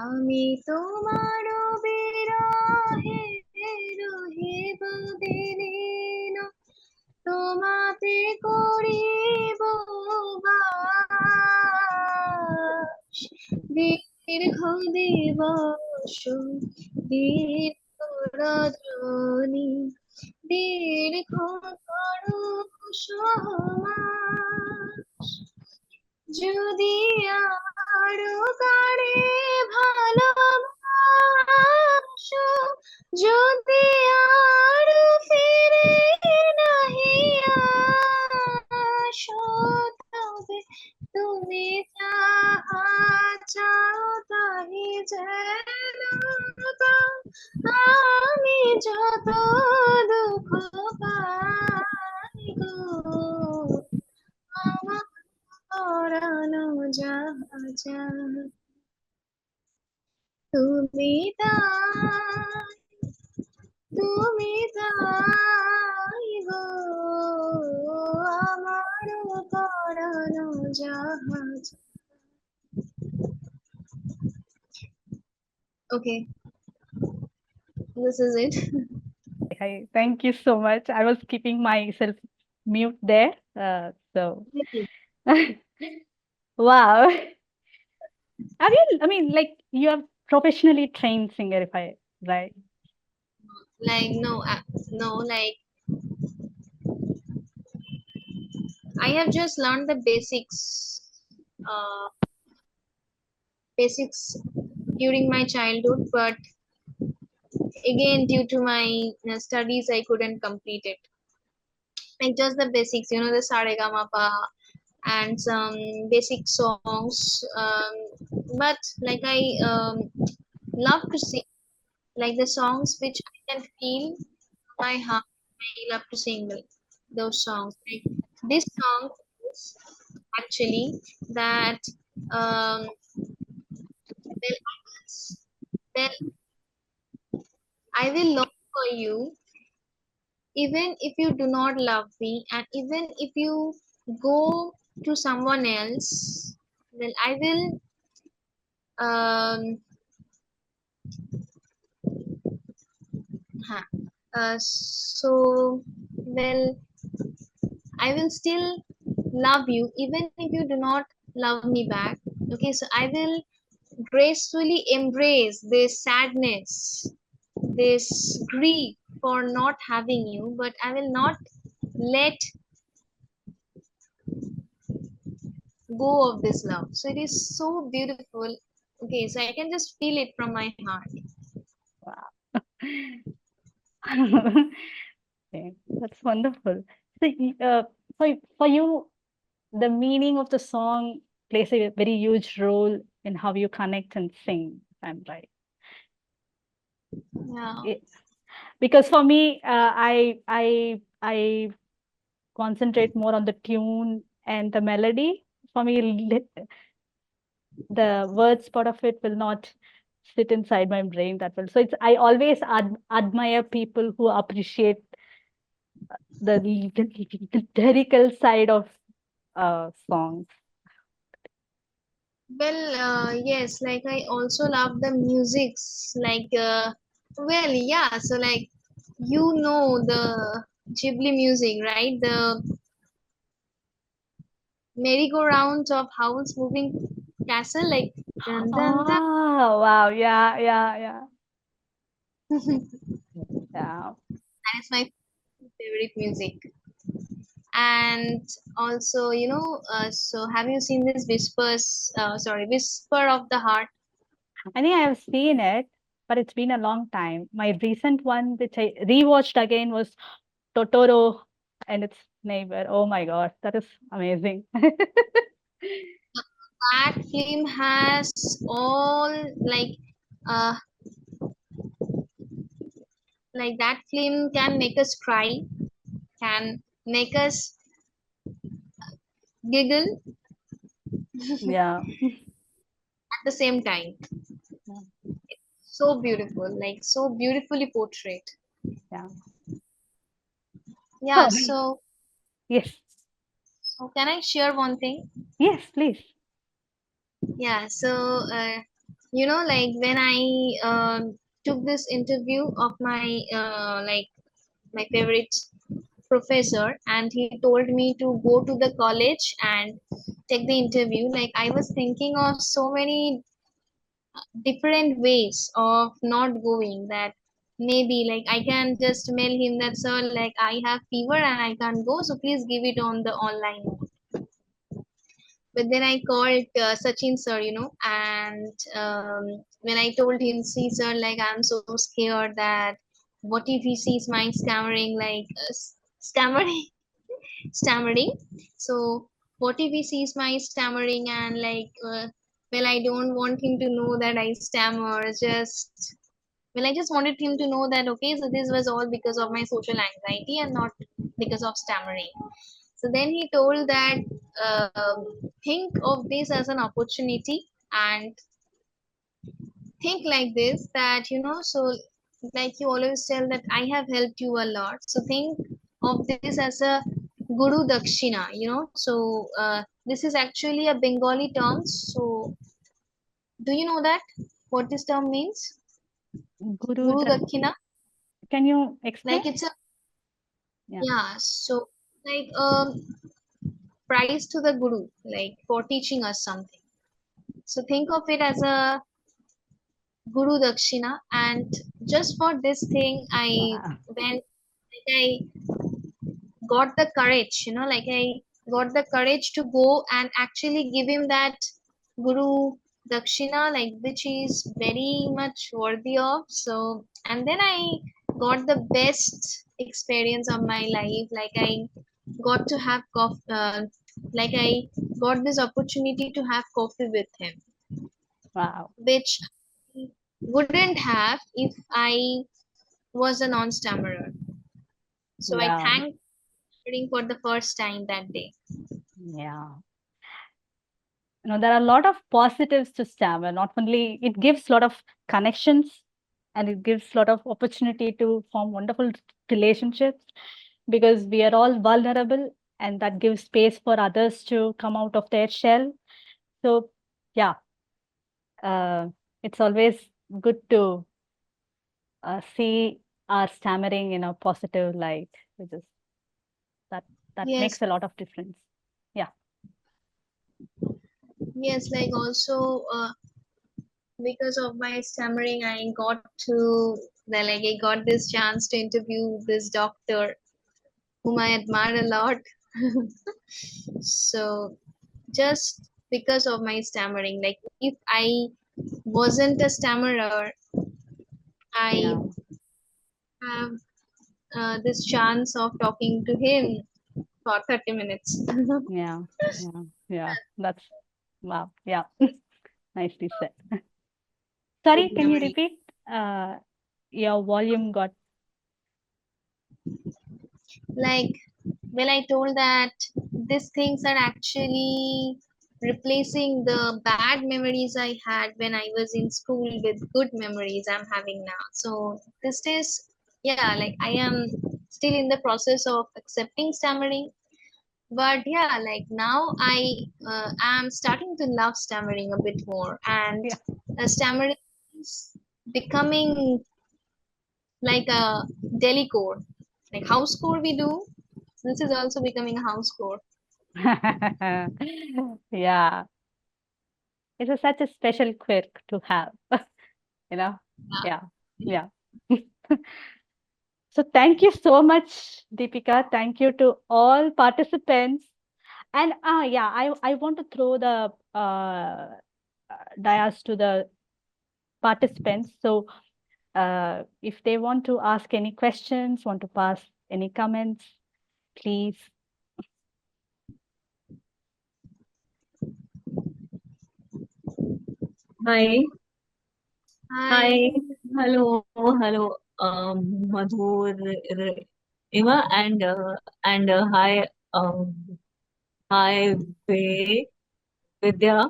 B: আমি তোমারও বিরহে রহিব দিন তোমাতে করিব বাস দীর্ঘ দিবস দীর্ঘ রজনী দীর্ঘ করু সমাস যদি আরো তারে ভালোবাসো যদি আরো ফিরে নাহি আসো তবে তুমি যাহা চাও তাহি যেন পাও আমি যত দুঃখ পাই গো আমার পরানো যাহা চায় তুমি তাই তুমি তাই গো আমার পরানো যাহা চায়। Okay, this is it.
A: Thank you so much. I was keeping myself mute there. So, wow. Have you, I mean, like you are professionally trained singer, if I, right?
B: Like no, no, like I have just learned the uh, basics during my childhood, but again due to my studies, I couldn't complete it. Like just the basics, you know, the saregamapa and some basic songs. But like I love to sing, like the songs which I can feel my heart. I love to sing those songs. Like this song is actually that well, well, I will love for you even if you do not love me, and even if you go to someone else, well, I will huh. So well, I will still love you even if you do not love me back. Okay, so I will gracefully embrace this sadness, this grief for not having you, but I will not let go of this love. So it is so beautiful. Okay, so I can just feel it from my heart.
A: Wow. Okay, that's wonderful. So, for you, the meaning of the song plays a very huge role in how you connect and sing, if I'm right.
B: Yeah.
A: It, because for me, I concentrate more on the tune and the melody. For me, the words part of it will not sit inside my brain that well. So it's I always admire people who appreciate the lyrical side of songs.
B: Well, yes, like I also love the musics. Like, well, yeah, so like you know the Ghibli music, right? The merry-go-round of Howl's Moving Castle, like dun dun dun.
A: Oh wow, yeah, yeah, yeah,
B: That
A: yeah.
B: is my favorite music. And also, so have you seen this Whisper of the Heart?
A: I think I have seen it, but it's been a long time. My recent one, which I rewatched again, was Totoro and its neighbor. Oh my God, that is amazing.
B: That film has all uh like that film can make us cry, can make us giggle
A: Yeah.
B: at the same time.
A: Yeah.
B: So beautiful, like so beautifully portrayed.
A: Yeah.
B: Yeah,
A: So, yes.
B: so can I share one thing?
A: Yes, please.
B: Yeah, so like when I took this interview of my favorite professor, and he told me to go to the college and take the interview, like I was thinking of so many different ways of not going, that maybe like I can just mail him that, sir, like I have fever and I can't go, so please give it on the online mode. But then I called Sachin sir, and when I told him, see sir, like I'm so scared that what if he sees my stammering, stammering, stammering. So what if he sees my stammering, and well, I don't want him to know that I stammer. Just well, I just wanted him to know that okay, so this was all because of my social anxiety and not because of stammering. So then he told that think of this as an opportunity, and think like this, that so like you always tell that I have helped you a lot. So think of this as a guru dakshina, so this is actually a Bengali term. So do you know that what this term means?
A: Guru,
B: Guru dakshina,
A: can you explain?
B: like it's a,
A: Yeah.
B: yeah, so like prize to the guru, like for teaching us something. So think of it as a guru dakshina, and just for this thing I
A: Wow.
B: went, like I got the courage, I got the courage to go and actually give him that guru dakshina, like which is very much worthy of. So and then I got the best experience of my life, like I got to have coffee, like I got this opportunity to have coffee with him,
A: Wow.
B: which I wouldn't have if I was a non-stammerer. So I
A: Yeah.
B: thank reading for the first time that day.
A: Yeah. There are a lot of positives to stammer. Not only it gives a lot of connections, and it gives a lot of opportunity to form wonderful relationships, because we are all vulnerable, and that gives space for others to come out of their shell. So yeah, uh, it's always good to see our stammering in a positive light, which is that that
B: Yes,
A: makes a lot of difference. Yeah.
B: yes, like also because of my stammering, I got to like I got this chance to interview this doctor whom I admire a lot. So just because of my stammering, like if I wasn't a stammerer, I
A: Yeah.
B: have this chance of talking to him for 30 minutes.
A: Yeah. Yeah. Yeah. That's wow. Yeah. Nicely said.
B: Good
A: Sorry, can you
B: memory.
A: repeat? Uh, your volume got.
B: Like when I told that these things are actually replacing the bad memories I had when I was in school with good memories I'm having now. So this is, yeah, like I am still in the process of accepting stammering. But yeah, like now I am starting to love stammering a bit more, and
A: Yeah.
B: stammering is becoming like a daily core, like house core we do. This is also becoming a house core.
A: Yeah. Such a special quirk to have, you know?
B: Yeah.
A: Yeah. Yeah. So thank you so much, Deepika. Thank you to all participants. And yeah, I want to throw the dais to the participants. So if they want to ask any questions, want to pass any comments, please.
C: Hi,
B: Hi.
C: hi, hello, Madhurima, and hi, hi, Vidya.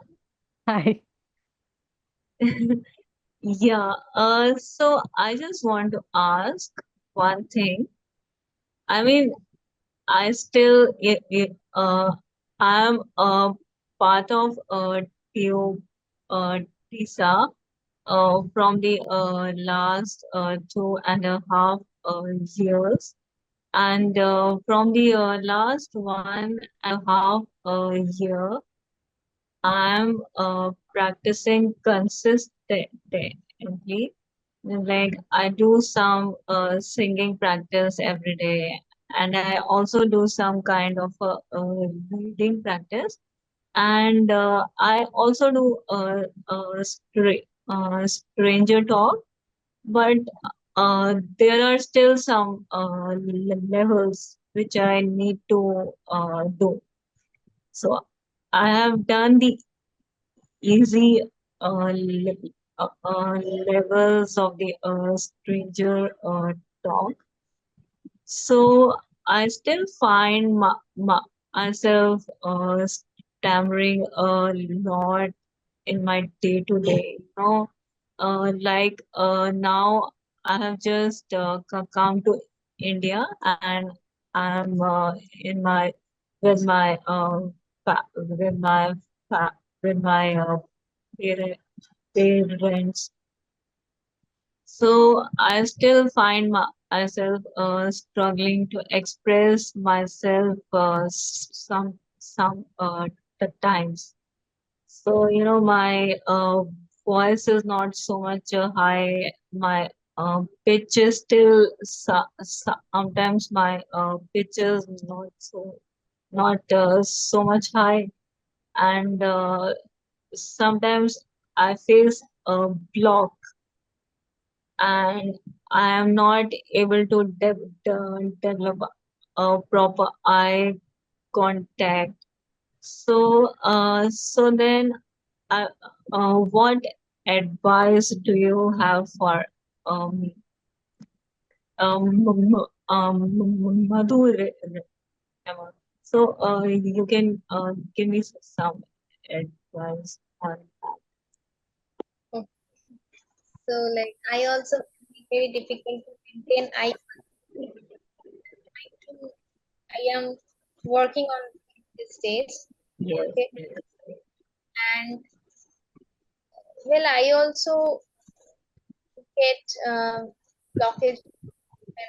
A: Hi.
C: Yeah. So I just want to ask one thing. I mean, I still, I'm a part of TISA from the last 2.5 years. And from the last 1.5 year, I'm practicing consistently. Like I do some singing practice every day, and I also do some kind of reading practice. And I also do stranger talk, but there are still some levels which I need to do. So I have done the easy levels of the stranger talk. So I still find myself stammering a lot in my day to day. Like now I have just come to India, and I'm in my with my with my with my parent, parents. So I still find myself struggling to express myself some the times. So, my voice is not so much high. My pitch is still sometimes my pitch is not so much high, and sometimes I face a block, and I am not able to develop a proper eye contact. So then, uh, what advice do you have for um Madhur? So you can give me some advice on.
B: Okay. So like I also find it very difficult to maintain eye contact. I am working on it these days.
C: Yes,
B: Okay.
C: yes.
B: And well, I also get blockage when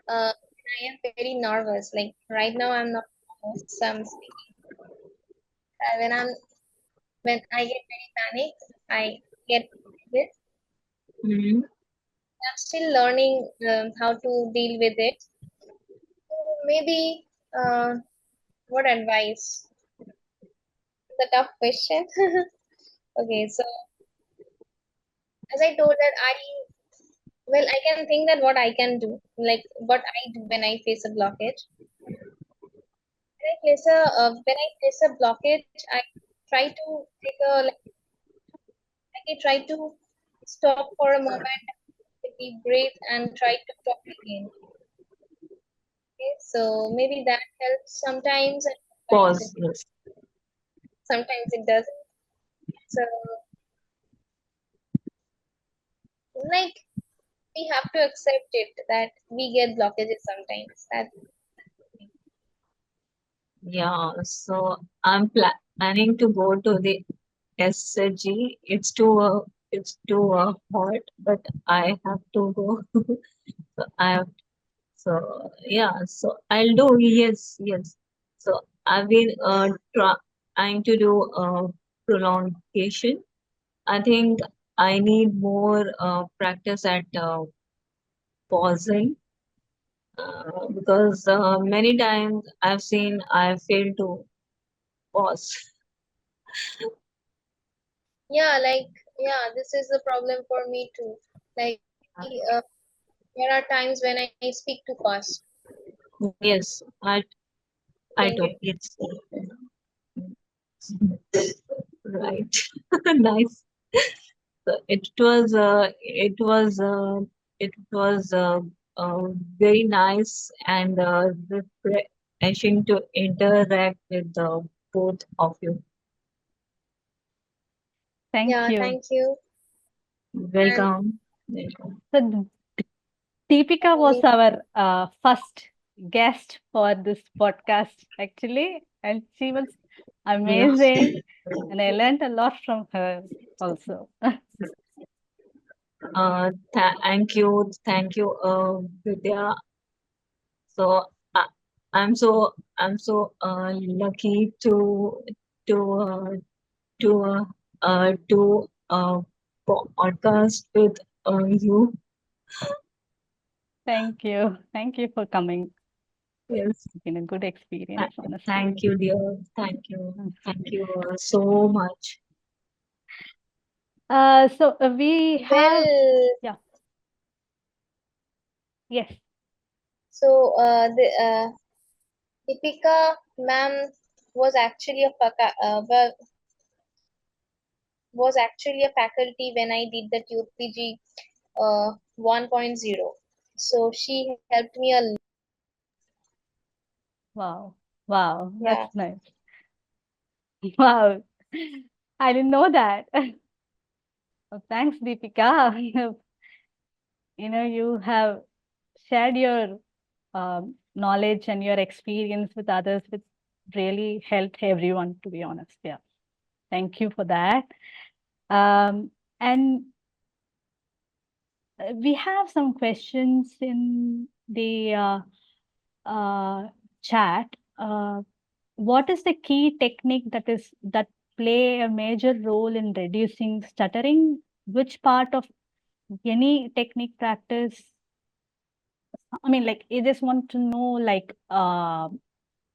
B: I am very nervous. Like right now, I'm not nervous. So I'm speaking. When I get very panic, I get this.
C: Mhm.
B: I'm still learning how to deal with it. So maybe what advice? It's a tough question. Okay, so as I told that I can think that what I can do, like what I do when I face a blockage. When I face a blockage, I try to take a like I try to stop for a moment, take a deep breath, and try to talk again. Okay, so maybe that helps sometimes, and
C: Pause. Yes.
B: sometimes it doesn't. So like we have to accept it that we get blockages sometimes. That
C: Yeah. So I'm planning to go to the SG. It's too hot, but I have to go. So I have, so yeah. So I'll do. Yes, yes. So I've been trying to do prolongation. I think I need more practice at pausing. because many times I've seen I fail to pause.
B: Yeah, like, yeah, this is the problem for me too. Like, there are times when I speak too fast.
C: Yes, I
B: Think it,
C: totally see. Right. Nice. So it was very nice and refreshing to interact with both of you.
A: Thank
B: yeah,
A: you.
B: thank you. And
C: Welcome. Welcome.
A: So Deepika was
B: me,
A: our first guest for this podcast, actually, and she was
C: Yeah.
A: amazing, and I learned a lot from her also.
C: Thank you, Vidya. So uh, I'm so lucky to uh, do a podcast with you.
A: Thank you for coming.
C: Yes.
A: It's been a good experience, honestly.
C: Thank you, dear.
A: Mm.
C: Thank you so much.
A: So we have,
B: well,
A: yeah, yes.
B: the Deepika ma'am was actually a was actually a faculty when I did the TOPG 1.0. So she helped me a lot.
A: Wow, wow,
B: Yeah,
A: that's nice. Wow, I didn't know that. Well, thanks, Deepika. You have shared your knowledge and your experience with others, which really helped everyone, to be honest. Yeah. Thank you for that. And we have some questions in the uh, chat. What is the key technique that play a major role in reducing stuttering? Which part of any technique practice? I mean, like, I just want to know, like,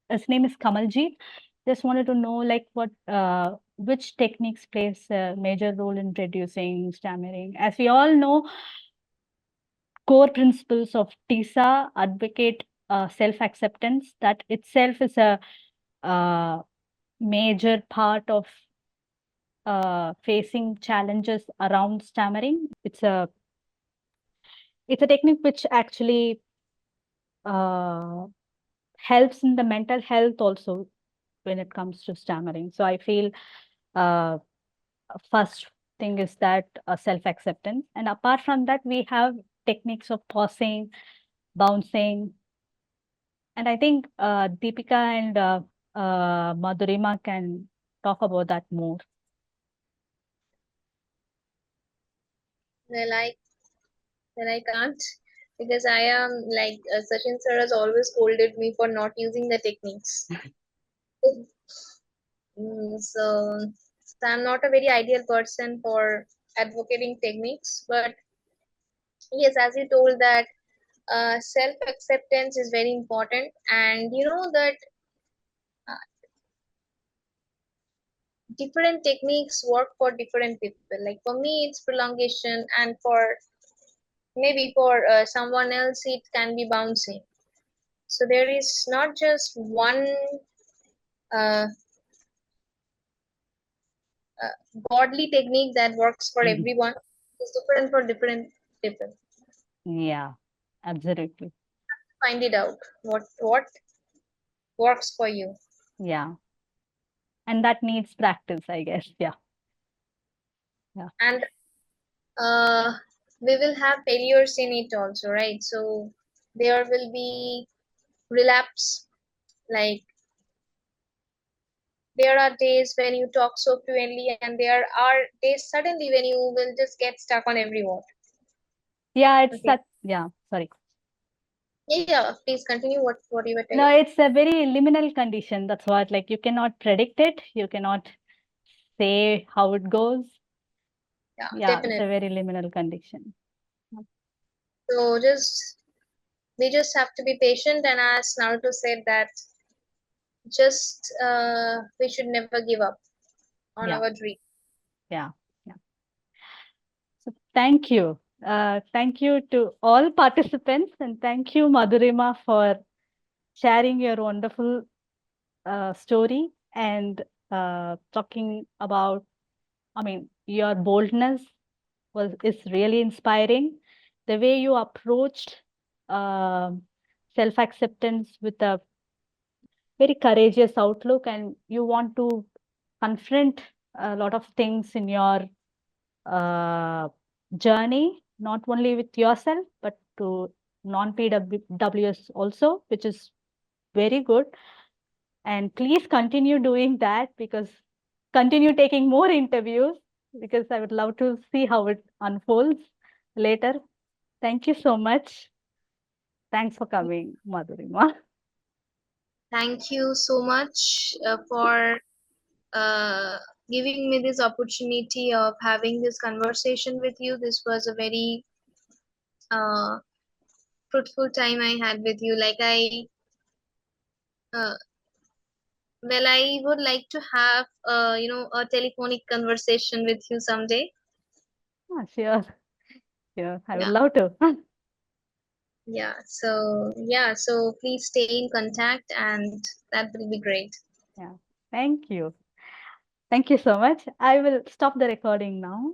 A: his name is Kamaljeet. Just wanted to know, like, which techniques plays a major role in reducing stammering. As we all know, core principles of Tisa advocate self-acceptance. That itself is a uh, major part of facing challenges around stammering. It's a technique which actually uh, helps in the mental health also when it comes to stammering. So I feel uh, first thing is that self-acceptance, and apart from that, we have techniques of pausing, bouncing, and I think Deepika and Madhurima can talk about that more.
B: well, I can't because I am like Sachin sir has always scolded me for not using the techniques. So I'm not a very ideal person for advocating techniques, but yes, as you told that self acceptance is very important, and you know that uh, different techniques work for different people. Like for me, it's prolongation, and for maybe for someone else, it can be bouncing. So there is not just one uh, uh, godly technique that works for
A: Mhm.
B: everyone. It's different for different people.
A: Yeah, absolutely.
B: Find it out what works for you,
A: Yeah, and that needs practice, I guess. Yeah, yeah,
B: and uh, we will have failures in it also, right? So there will be relapse. Like there are days when you talk so fluently, and there are days suddenly when you will just get stuck on every word.
A: yeah. It's
B: Okay.
A: that. Yeah, sorry.
B: Yeah, please continue what you were
A: No,
B: telling.
A: it's a very liminal condition. That's what, like, you cannot predict it. You cannot say how it goes.
B: Yeah,
A: Yeah, it's
B: definitely.
A: a very liminal condition.
B: So just we just have to be patient, and as Naruto said that just we should never give up on
A: Yeah,
B: our dream.
A: yeah, yeah. So thank you. Thank you to all participants, and thank you, Madhurima, for sharing your wonderful story and talking about, your boldness is really inspiring. The way you approached self-acceptance with a very courageous outlook, and you want to confront a lot of things in your uh, journey, not only with yourself, but to non-PWS also, which is very good. And please continue doing that, because continue taking more interviews, because I would love to see how it unfolds later. Thank you so much. Thanks for coming, Madhurima.
B: Thank you so much for uh, giving me this opportunity of having this conversation with you. This was a very uh, fruitful time I had with you. Uh, I would like to have, a telephonic conversation with you someday.
A: Ah, sure, sure. I would
B: Yeah,
A: love to.
B: yeah. So please stay in contact, and that will be great.
A: Yeah. Thank you. Thank you so much. I will stop the recording now.